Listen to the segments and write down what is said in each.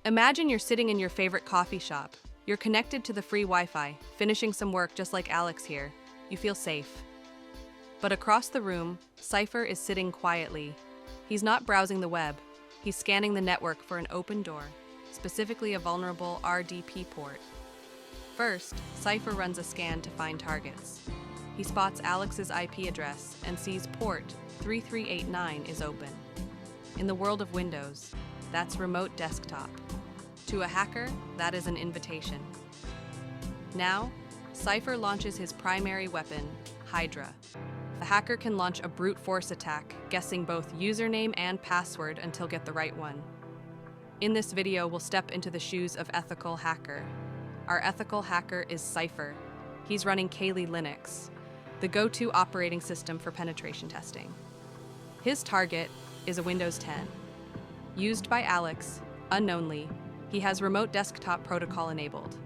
Imagine you're sitting in your favorite coffee shop. You're connected to the free Wi-Fi, finishing some work just like Alex here. You feel safe. But across the room, Cipher is sitting quietly. He's not browsing the web. He's scanning the network for an open door, specifically a vulnerable RDP port. First, Cipher runs a scan to find targets. He spots Alex's IP address and sees port 3389 is open. In the world of Windows, that's remote desktop. To a hacker, that is an invitation. Now, Cipher launches his primary weapon, Hydra. The hacker can launch a brute force attack, guessing both username and password until get the right one. In this video, we'll step into the shoes of ethical hacker. Our ethical hacker is Cipher. He's running Kali Linux, the go-to operating system for penetration testing. His target is a Windows 10. Used by Alex, unknownly, he has remote desktop protocol enabled.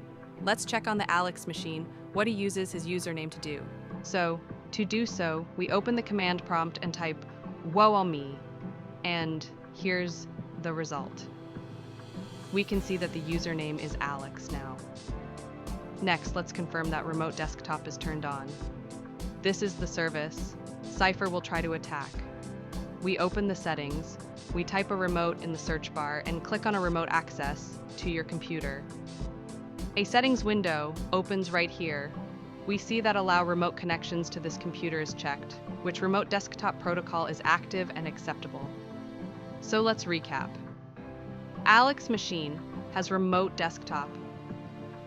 Let's check on the Alex machine what he uses his username to do. So, to do so, we open the command prompt and type "woe on me," and here's the result. We can see that the username is Alex now. Next, let's confirm that remote desktop is turned on. This is the service. Cipher will try to attack. We open the settings, we type a remote in the search bar, and click on a remote access to your computer. A settings window opens right here. We see that allow remote connections to this computer is checked, which remote desktop protocol is active and acceptable. So let's recap. Alex machine has remote desktop.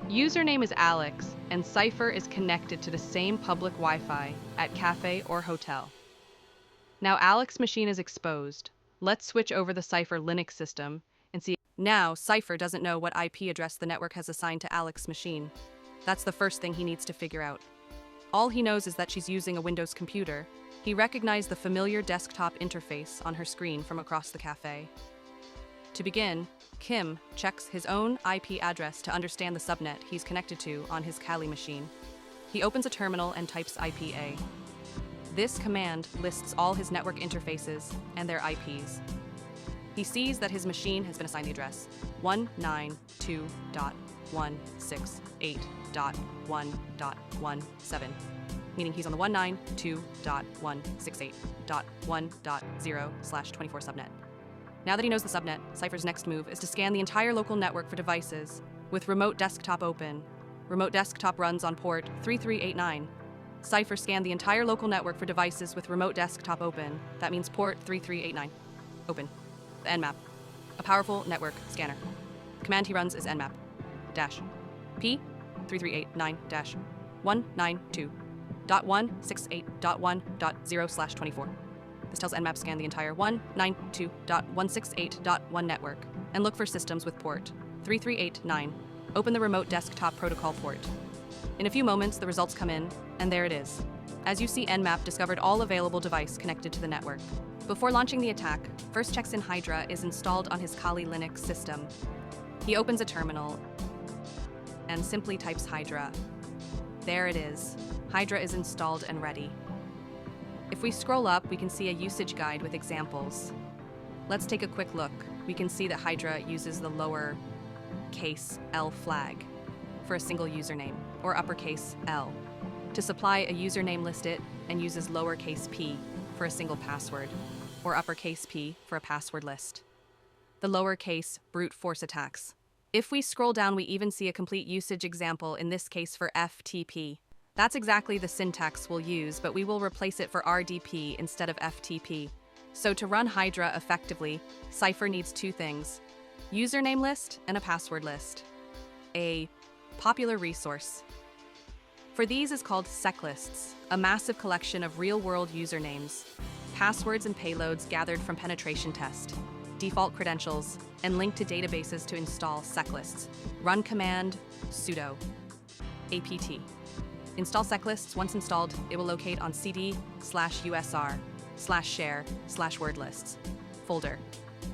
Username is Alex, and Cipher is connected to the same public Wi-Fi at cafe or hotel. Now Alex machine is exposed. Let's switch over the Cipher Linux system and see. Now Cipher doesn't know what IP address the network has assigned to Alex machine. That's the first thing he needs to figure out. All he knows is that she's using a Windows computer. He recognized the familiar desktop interface on her screen from across the cafe. To begin, Kim checks his own IP address to understand the subnet he's connected to on his Kali machine. He opens a terminal and types IPA. This command lists all his network interfaces and their IPs. He sees that his machine has been assigned the address 192.168.1.17, meaning he's on the 192.168.1.0/24 subnet. Now that he knows the subnet, Cipher's next move is to scan the entire local network for devices with remote desktop open. Remote desktop runs on port 3389. Cipher scanned the entire local network for devices with remote desktop open. That means port 3389. Open. The Nmap. A powerful network scanner. The command he runs is nmap-p3389-192.168.1.0/24. This tells Nmap scan the entire 192.168.1 network and look for systems with port 3389. Open the remote desktop protocol port. In a few moments, the results come in, and there it is. As you see, Nmap discovered all available device connected to the network. Before launching the attack, first checks in Hydra is installed on his Kali Linux system. He opens a terminal and simply types Hydra. There it is. Hydra is installed and ready. If we scroll up, we can see a usage guide with examples. Let's take a quick look. We can see that Hydra uses the lower case L flag for a single username, or uppercase L. To supply a username listed and uses lowercase p for a single password, or uppercase P for a password list. The lowercase brute force attacks. If we scroll down, we even see a complete usage example, in this case for FTP. That's exactly the syntax we'll use, but we will replace it for RDP instead of FTP. So to run Hydra effectively, Cipher needs two things: username list and a password list. A popular resource for these is called SecLists, a massive collection of real-world usernames, passwords and payloads gathered from penetration test, default credentials, and linked to databases to install SecLists. Run command sudo apt. Install SecLists. Once installed, it will locate on cd/usr/share/wordlists folder.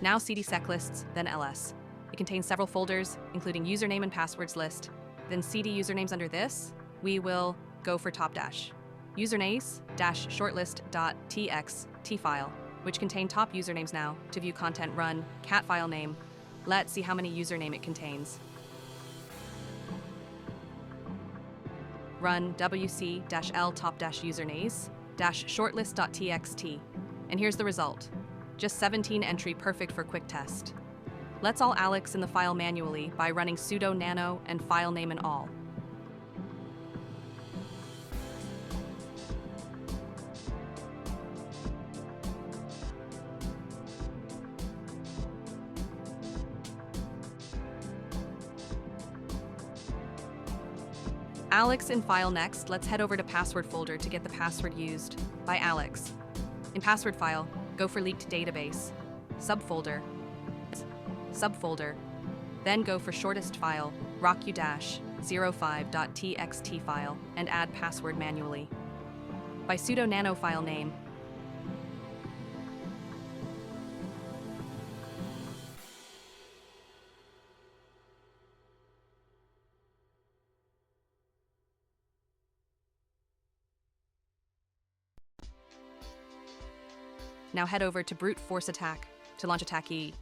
Now cd SecLists, then ls. It contains several folders, including username and passwords list. Then cd usernames. Under this, we will go for top dash usernames-shortlist.txt file, which contain top usernames. Now, to view content, run cat file name Let's see how many username it contains. Run wc-l top-usernames-shortlist.txt. And here's the result. Just 17 entry, perfect for quick test. Let's all Alex in the file manually by running sudo nano and file name and all. Alex in file next, let's head over to password folder to get the password used by Alex. In password file, go for leaked database, subfolder, then go for shortest file, rocu-05.txt file, and add password manually. By sudo nano file name, now head over to Brute Force Attack to launch attack E.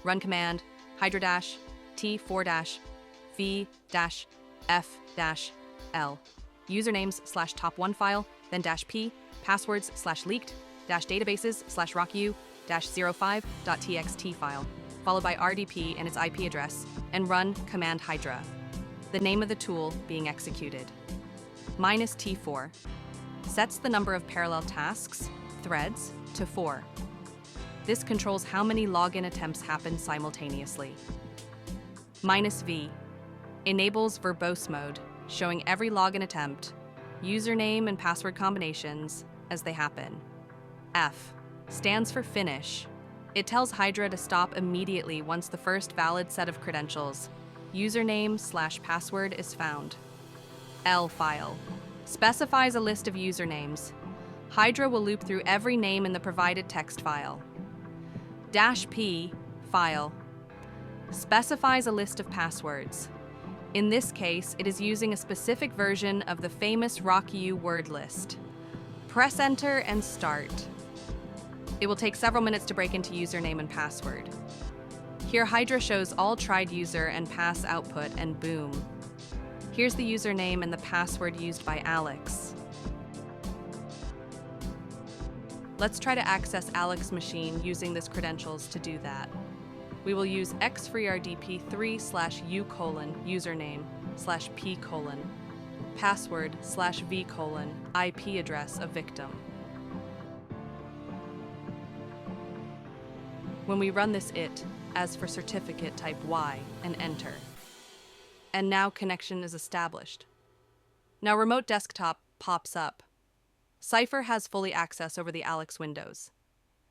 Run command Hydra-T4-V-F-L. Usernames /top1 file, then -P, passwords /leaked, -databases /rocu-05.txt file, followed by RDP and its IP address, and run command Hydra. The name of the tool being executed. -T4 sets the number of parallel tasks, threads, to 4. This controls how many login attempts happen simultaneously. -V enables verbose mode, showing every login attempt, username and password combinations as they happen. F stands for finish. It tells Hydra to stop immediately once the first valid set of credentials, username/password, is found. L file specifies a list of usernames. Hydra will loop through every name in the provided text file. -P file specifies a list of passwords. In this case, it is using a specific version of the famous RockU word list. Press enter and start. It will take several minutes to break into username and password. Here, Hydra shows all tried user and pass output, and boom. Here's the username and the password used by Alex. Let's try to access Alex's machine using this credentials to do that. We will use xfreerdp3/u: username /p: password /v: IP address of victim. When we run this as for certificate, type Y and enter. And now connection is established. Now remote desktop pops up. Cipher has fully access over the Alex windows.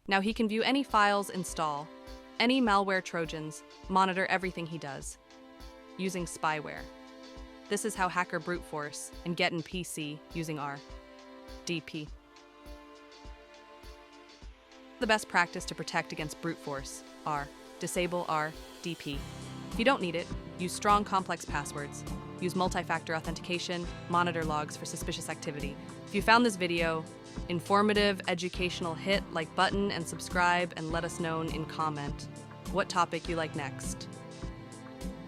Now he can view any files, install any malware trojans, monitor everything he does, using spyware. This is how hacker brute force and get in PC using RDP. The best practice to protect against brute force are disable RDP. If you don't need it, use strong complex passwords, use multi-factor authentication, monitor logs for suspicious activity. If you found this video informative, educational, hit like button and subscribe, and let us know in comment what topic you like next.